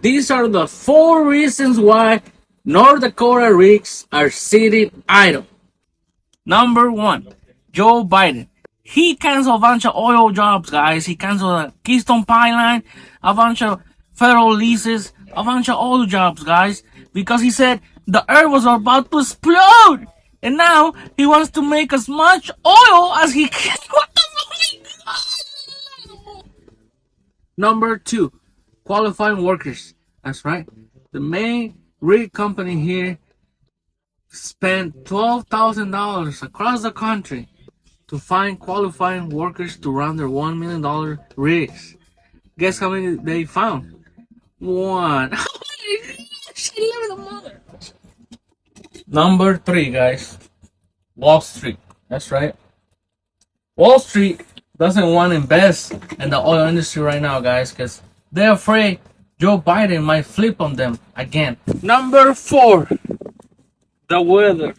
These are the 4 reasons why North Dakota rigs are sitting idle. Number 1, Joe Biden. He canceled a bunch of oil jobs, guys. He canceled the Keystone Pipeline, a bunch of federal leases, a bunch of oil jobs, guys, because he said the earth was about to explode. And now he wants to make as much oil as he can. What the fuck? Number 2, qualifying workers. That's right. The main rig company here spent $12,000 across the country to find qualifying workers to run their $1 million rigs. Guess how many they found? One. Number 3, guys. Wall Street. That's right. Wall Street doesn't want to invest in the oil industry right now, guys, because they're afraid Joe Biden might flip on them again. Number 4, the weather.